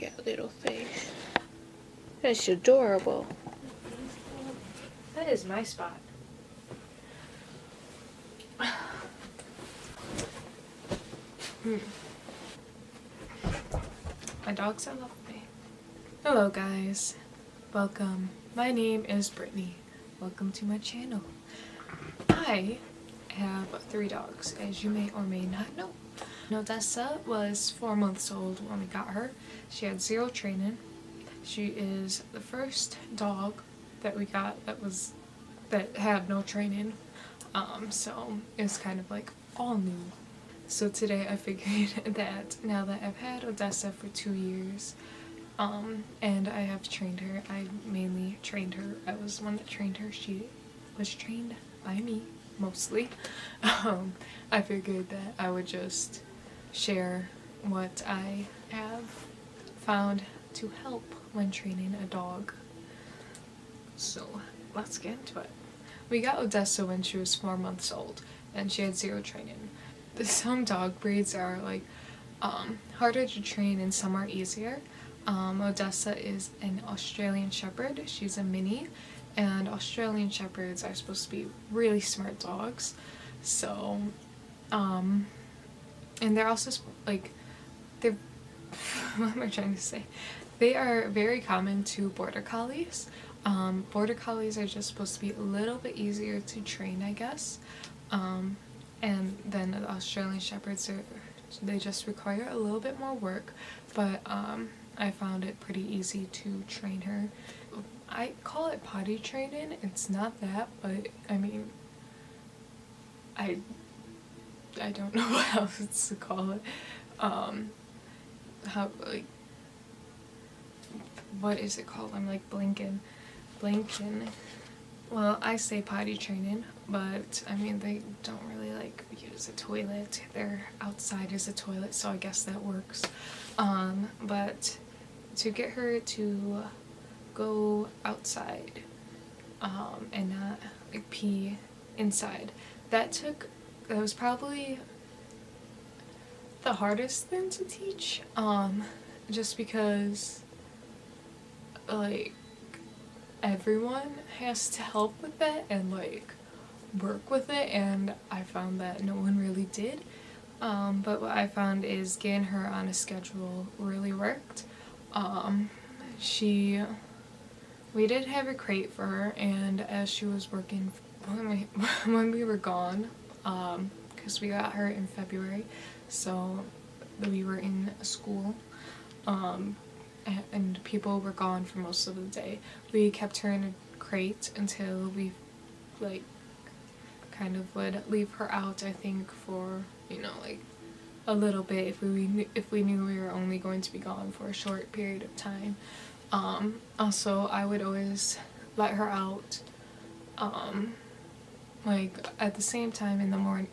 Yeah, little face. That's adorable. That is my spot. My dogs are lovely. Hello guys, welcome. My name is Brittany. Welcome to my channel. I have 3 dogs, as you may or may not know. Odessa was 4 months old when we got her. She had 0 training. She is the first dog that we got that had no training. So it's kind of like all new. So today I figured that now that I've had Odessa for 2 years, and I have trained her, I mainly trained her, I was the one that trained her, she was trained by me, mostly. I figured that I would just share what I have found to help when training a dog. So let's get into it. We got Odessa when she was 4 months old, and she had 0 training. Some dog breeds are like harder to train and some are easier. Odessa is an Australian Shepherd. She's a mini, and Australian Shepherds are supposed to be really smart dogs. So, and they're also like, they're, what am I trying to say? They are very common to Border Collies. Border Collies are just supposed to be a little bit easier to train, I guess. And then the Australian Shepherds, they just require a little bit more work, but I found it pretty easy to train her. I call it potty training. It's not that, but I mean, I don't know what else to call it. How, like, what is it called? I'm like blanking. Well, I say potty training, but I mean, they don't really like use a toilet. Their outside is a toilet, so I guess that works. But to get her to go outside and not like pee inside, that was probably the hardest thing to teach, just because like everyone has to help with that and like work with it, and I found that no one really did. But what I found is getting her on a schedule really worked. We did have a crate for her, and as she was working when we were gone, because we got her in February, so we were in school, and people were gone for most of the day. We kept her in a crate until we like kind of would leave her out, I think, for, you know, like a little bit if we knew we were only going to be gone for a short period of time. Also, I would always let her out like at the same time in the morning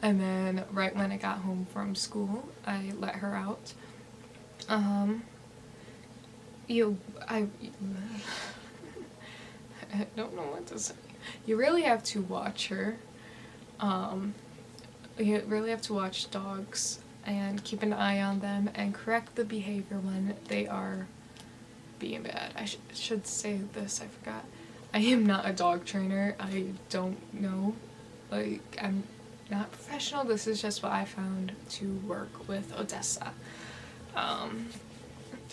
and then right when I got home from school I let her out. I don't know what to say. You really have to watch her. You really have to watch dogs and keep an eye on them and correct the behavior when they are being bad. I should say this, I forgot. I am not a dog trainer. I don't know. Like, I'm not professional. This is just what I found to work with Odessa.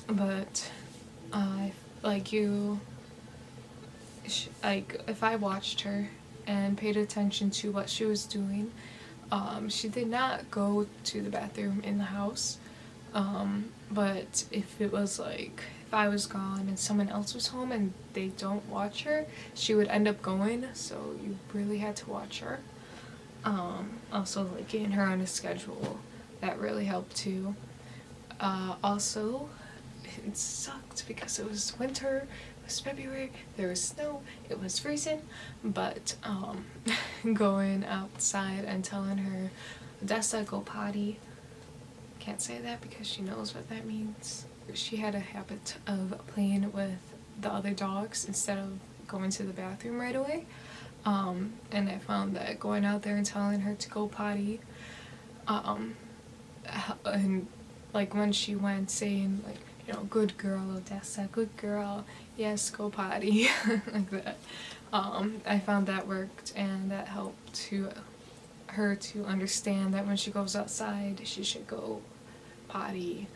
But if I watched her and paid attention to what she was doing, she did not go to the bathroom in the house, but if it was like, if I was gone and someone else was home and they don't watch her, she would end up going, so you really had to watch her. Also, like, getting her on a schedule, that really helped too. Also, it sucked because it was winter, it was February, there was snow, it was freezing, but going outside and telling her, Odessa, go potty. Can't say that because she knows what that means. She had a habit of playing with the other dogs instead of going to the bathroom right away. And I found that going out there and telling her to go potty, and like when she went saying like, you know, good girl Odessa, good girl, yes, go potty, like that. I found that worked, and that helped to her to understand that when she goes outside she should go potty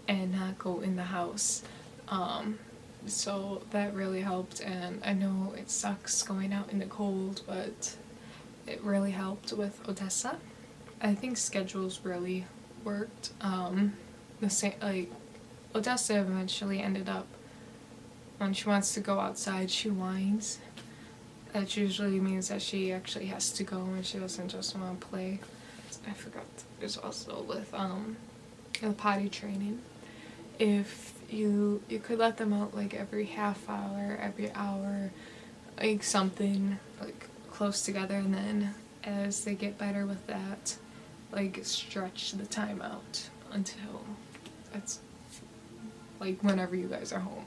and not go in the house. So that really helped, and I know it sucks going out in the cold, but it really helped with Odessa. I think schedules really worked. The same, like, Odessa eventually ended up, when she wants to go outside, she whines. That usually means that she actually has to go and she doesn't just want to play. I forgot. There's also with the potty training. If you could let them out like every half hour, every hour, like something like close together, and then as they get better with that, like stretch the time out until it's like whenever you guys are home.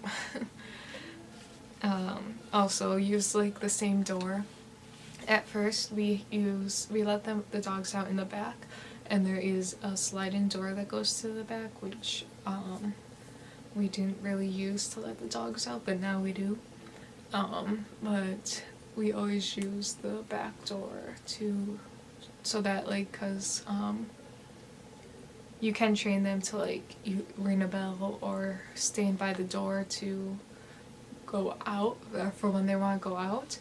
Also use like the same door. At first we let the dogs out in the back, and there is a sliding door that goes to the back, which we didn't really use to let the dogs out, but now we do. But we always use the back door so that like, cause you can train them to like you ring a bell or stand by the door to go out, for when they want to go out.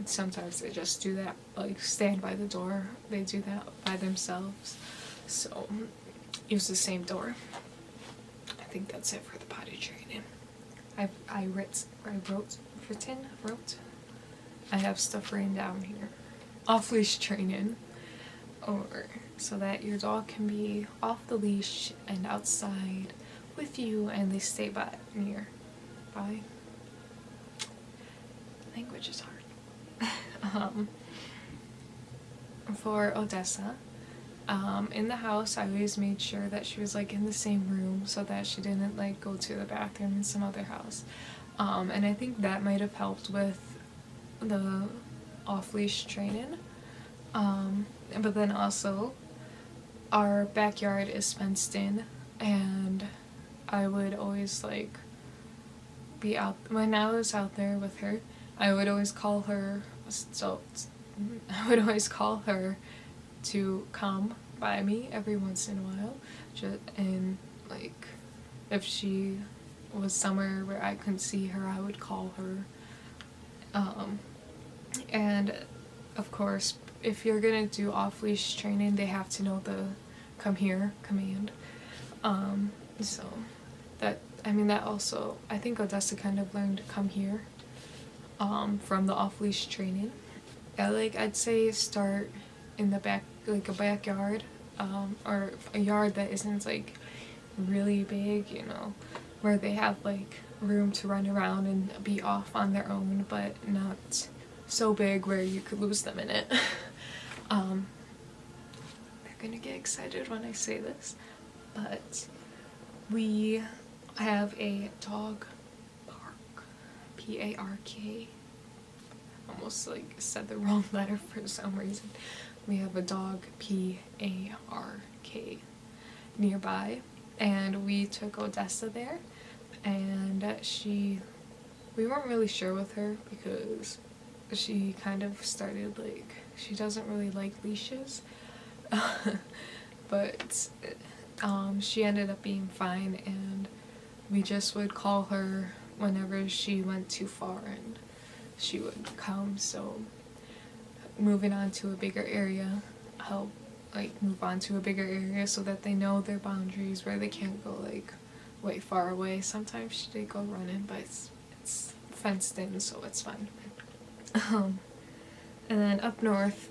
Sometimes they just do that, like stand by the door. They do that by themselves. So use the same door. I think that's it for the potty training. I have stuff written down here. Off-leash training, or so that your dog can be off the leash and outside with you, and they stay nearby. Language is hard. For Odessa, in the house, I always made sure that she was like in the same room so that she didn't like go to the bathroom in some other house. And I think that might have helped with the off-leash training. But then also, our backyard is fenced in, and I would always like be out when I was out there with her. I would always call her. I would always call her to come by me every once in a while, and like if she was somewhere where I couldn't see her, I would call her. And of course, if you're gonna do off-leash training, they have to know the come here command. So that, I mean, that also, I think Odessa kind of learned come here from the off-leash training. Yeah, like I'd say start in the back, like a backyard, or a yard that isn't like really big, you know, where they have like room to run around and be off on their own, but not so big where you could lose them in it. They're gonna get excited when I say this, but we have a dog park, P-A-R-K. Almost like said the wrong letter for some reason. We have a dog, P-A-R-K, nearby, and we took Odessa there, and we weren't really sure with her because she kind of started like, she doesn't really like leashes, but she ended up being fine, and we just would call her whenever she went too far and she would come. So moving on to a bigger area, help like move on to a bigger area so that they know their boundaries, where they can't go like way far away. Sometimes they go running, but it's fenced in, so it's fine. And then up north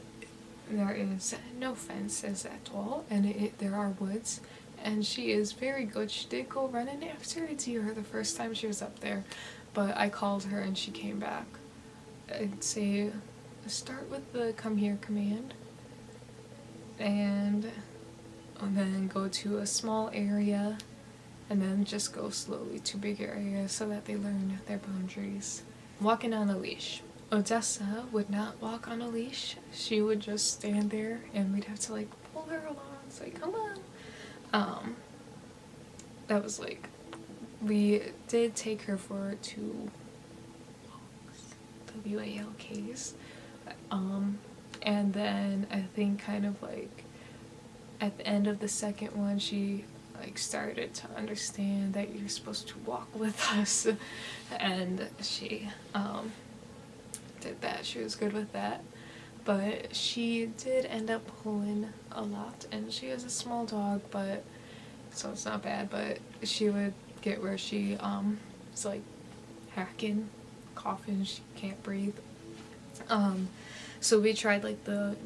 there is no fences at all, and there are woods, and she is very good. She did go running after a deer the first time she was up there, but I called her and she came back. I'd say start with the come here command, and then go to a small area, and then just go slowly to bigger areas so that they learn their boundaries. Walking on a leash. Odessa would not walk on a leash. She would just stand there and we'd have to like pull her along. It's like, come That was like, we did take her for 2 WALKs, and then I think kind of like at the end of the second one she like started to understand that you're supposed to walk with us, and she did that. She was good with that, but she did end up pulling a lot, and she is a small dog, but so it's not bad, but she would get where she is like hacking, coughing, she can't breathe. So we tried like the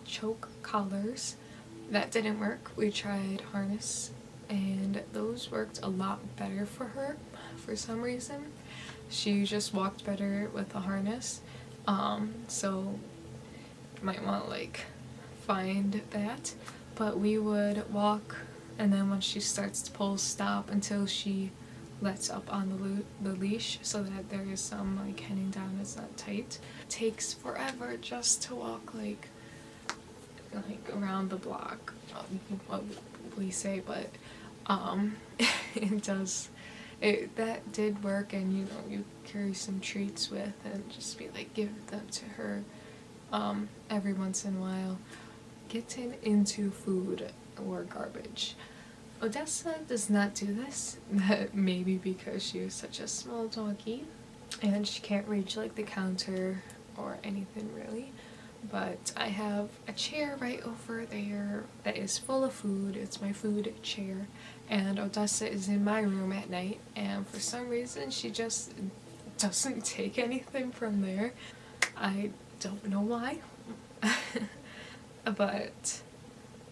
choke collars. That didn't work. We tried harness, and those worked a lot better for her for some reason. She just walked better with the harness. So you might want to like find that. But we would walk, and then when she starts to pull, stop until she lets up on the leash so that there is some like heading down, it's not tight. It takes forever just to walk like around the block, what we say, but it does. That did work, and you know, you carry some treats with and just be like, give them to her every once in a while. Getting into food or garbage. Odessa does not do this, maybe because she is such a small doggy and she can't reach like the counter or anything really. But I have a chair right over there that is full of food. It's my food chair, and Odessa is in my room at night, and for some reason she just doesn't take anything from there. I don't know why. But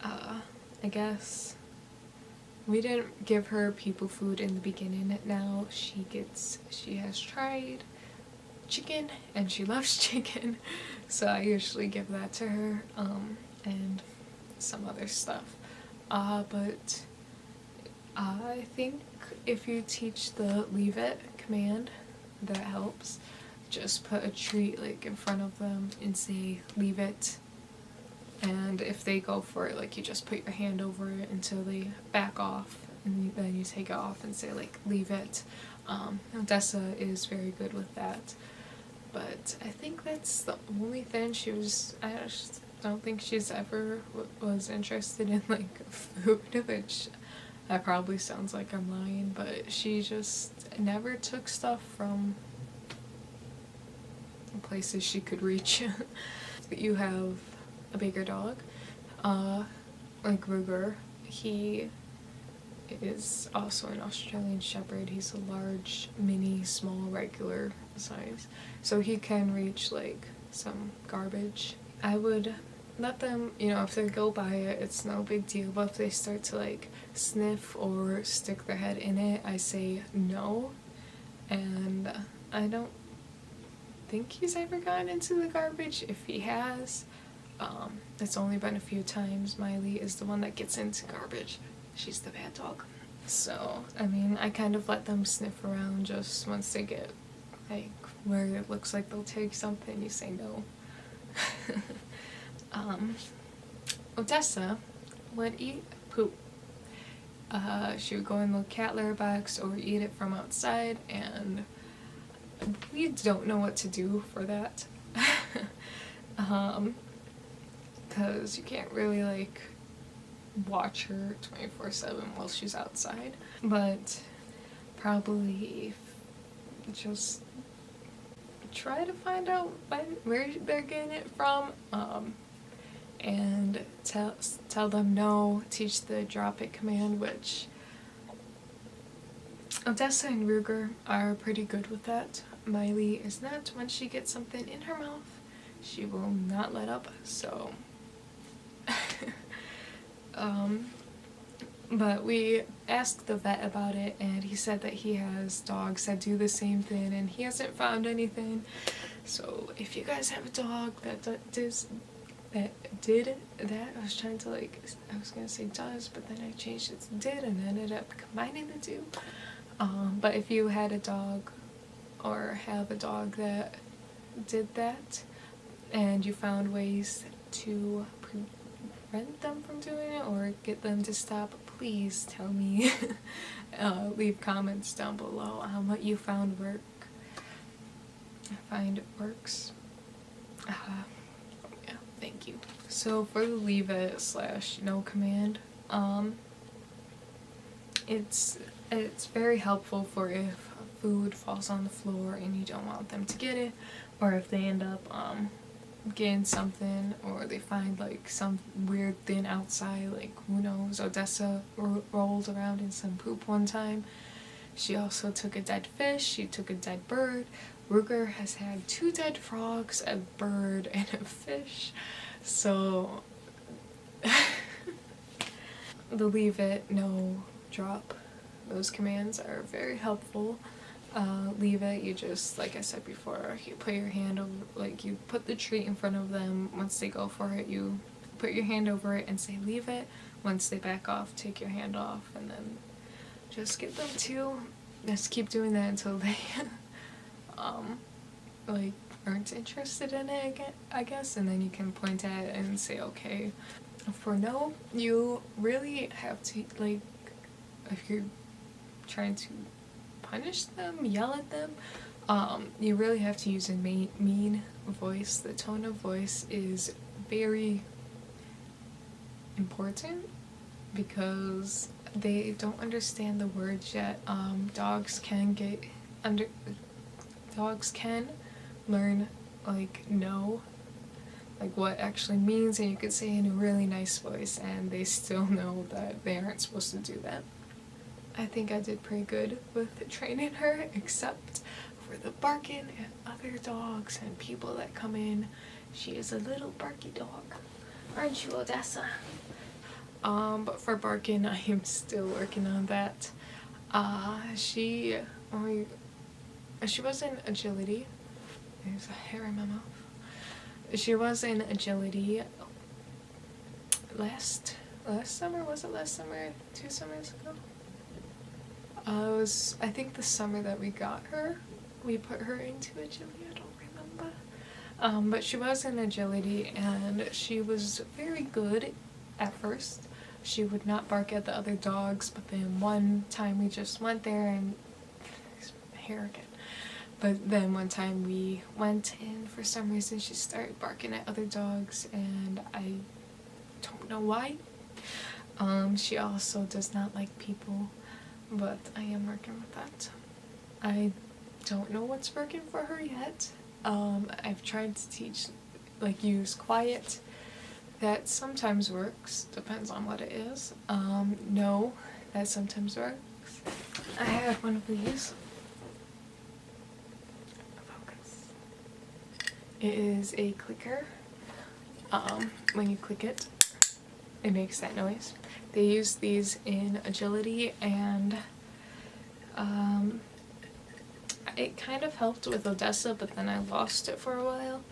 I guess we didn't give her people food in the beginning. Now she has tried chicken and she loves chicken, so I usually give that to her, and some other stuff. But I think if you teach the leave it command, that helps. Just put a treat like in front of them and say leave it, and if they go for it, like you just put your hand over it until they back off, and then you take it off and say like leave it. Odessa is very good with that, but I think that's the only thing she was. I just don't think she's ever was interested in like food, which that probably sounds like I'm lying, but she just never took stuff from places she could reach. You have a bigger dog, like Ruger. He is also an Australian Shepherd. He's a large, mini, small, regular size, so he can reach like some garbage. I would let them, you know, if they go by it, it's no big deal, but if they start to like sniff or stick their head in it, I say no. And I don't think he's ever gotten into the garbage. If he has, it's only been a few times. Miley is the one that gets into garbage. She's the bad dog. So, I mean, I kind of let them sniff around. Just once they get like where it looks like they'll take something, you say no. Odessa would eat poop. She would go in the cat litter box or eat it from outside, and we don't know what to do for that. Because you can't really like watch her 24/7 while she's outside, but probably just try to find out where they're getting it from, and tell them no, teach the drop it command, which Odessa and Ruger are pretty good with that. Miley is not. When she gets something in her mouth, she will not let up, so but we asked the vet about it, and he said that he has dogs that do the same thing, and he hasn't found anything. So if you guys have a dog that did that, I was trying to like, I was gonna say does, but then I changed it to did and ended up combining the two. But if you had a dog or have a dog that did that, and you found ways to prevent them from doing it or get them to stop, please tell me. Leave comments down below on what you found find works. Yeah, thank you. So for the leave it / no command, it's very helpful for if food falls on the floor and you don't want them to get it, or if they end up getting something, or they find like some weird thing outside, like who knows, Odessa rolled around in some poop one time. She also took a dead fish, she took a dead bird. Ruger has had 2 dead frogs, a bird, and a fish. So the leave it, no, drop, those commands are very helpful. Leave it, you just, like I said before, you put your hand over, like you put the treat in front of them. Once they go for it, you put your hand over it and say leave it. Once they back off, take your hand off, and then just get them to just keep doing that until they like aren't interested in it again, I guess, and then you can point at it and say okay. For no, you really have to, like, if you're trying to punish them, yell at them, you really have to use a mean voice. The tone of voice is very important because they don't understand the words yet. Dogs can learn, like, no, like what actually means, and you could say in a really nice voice and they still know that they aren't supposed to do that. I think I did pretty good with training her, except for the barking at other dogs and people that come in. She is a little barky dog. Aren't you, Odessa? But for barking, I am still working on that. She was in agility. There's a hair in my mouth. She was in agility last summer. Was it last summer? 2 summers ago? It was, I think, the summer that we got her. We put her into agility, I don't remember. But she was in agility and she was very good at first. She would not bark at the other dogs, but then one time we just went there and hair again. But then one time we went in, for some reason she started barking at other dogs and I don't know why. She also does not like people, but I am working with that. I don't know what's working for her yet. I've tried to teach, like, use quiet. That sometimes works, depends on what it is. No, that sometimes works. I have one of these. Focus. It is a clicker. When you click it, it makes that noise. They use these in agility, and it kind of helped with Odessa, but then I lost it for a while,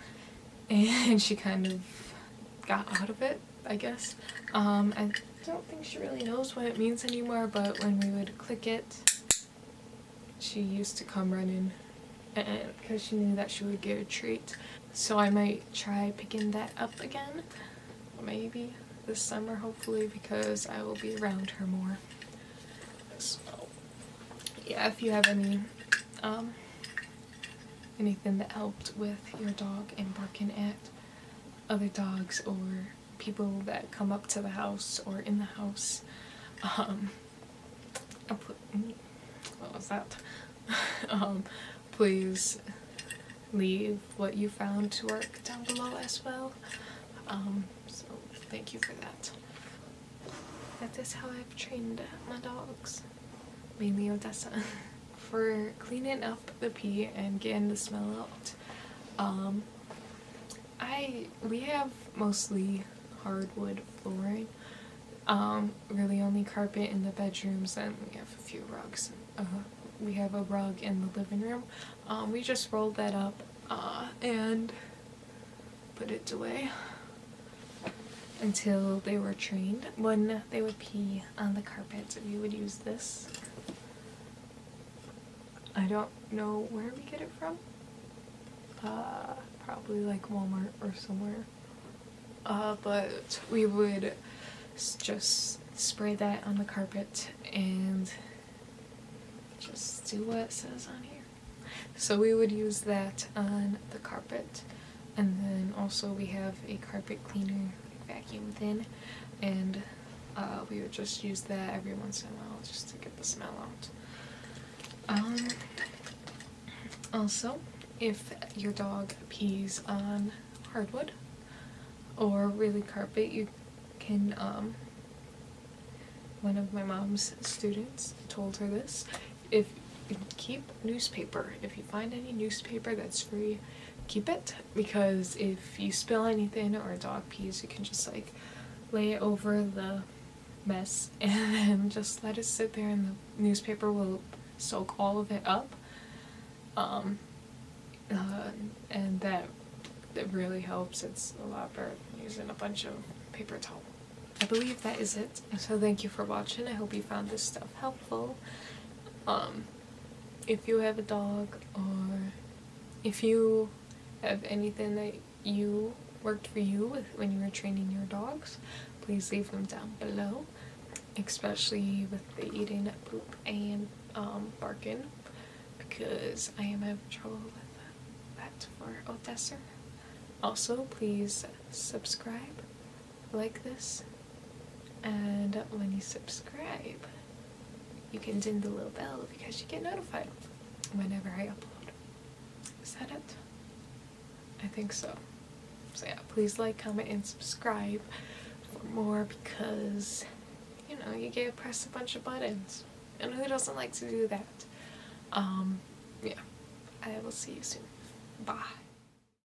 and she kind of got out of it, I guess. I don't think she really knows what it means anymore, but when we would click it, she used to come running, because she knew that she would get a treat. So I might try picking that up again, maybe this summer, hopefully, because I will be around her more. So yeah, if you have any anything that helped with your dog and barking at other dogs or people that come up to the house or in the house, what was that? Please leave what you found to work down below as well. So thank you for that. That is how I've trained my dogs, mainly Odessa. For cleaning up the pee and getting the smell out, we have mostly hardwood flooring, really only carpet in the bedrooms, and we have a few rugs. We have a rug in the living room. We just rolled that up and put it away until they were trained. When they would pee on the carpet, we would use this. I don't know where we get it from. Probably like Walmart or somewhere. but we would just spray that on the carpet and just do what it says on here. So we would use that on the carpet, and then also we have a carpet cleaner, vacuum thin, and we would just use that every once in a while just to get the smell out. Also, if your dog pees on hardwood or really carpet, you can, one of my mom's students told her this, if you keep newspaper, if you find any newspaper that's free, keep it, because if you spill anything or a dog pees, you can just like lay it over the mess and then just let it sit there, and the newspaper will soak all of it up. And that really helps. It's a lot better than using a bunch of paper towel. I believe that is it. So thank you for watching. I hope you found this stuff helpful. If you have a dog, or if you have anything that you worked for you with when you were training your dogs, please leave them down below, especially with the eating, poop, and barking, because I am having trouble with that for Odessa. Also, please subscribe, like this, and when you subscribe, you can ding the little bell because you get notified whenever I upload. Is that it? I think so. So yeah, please like, comment, and subscribe for more, because, you know, you get to press a bunch of buttons. And who doesn't like to do that? Yeah. I will see you soon. Bye.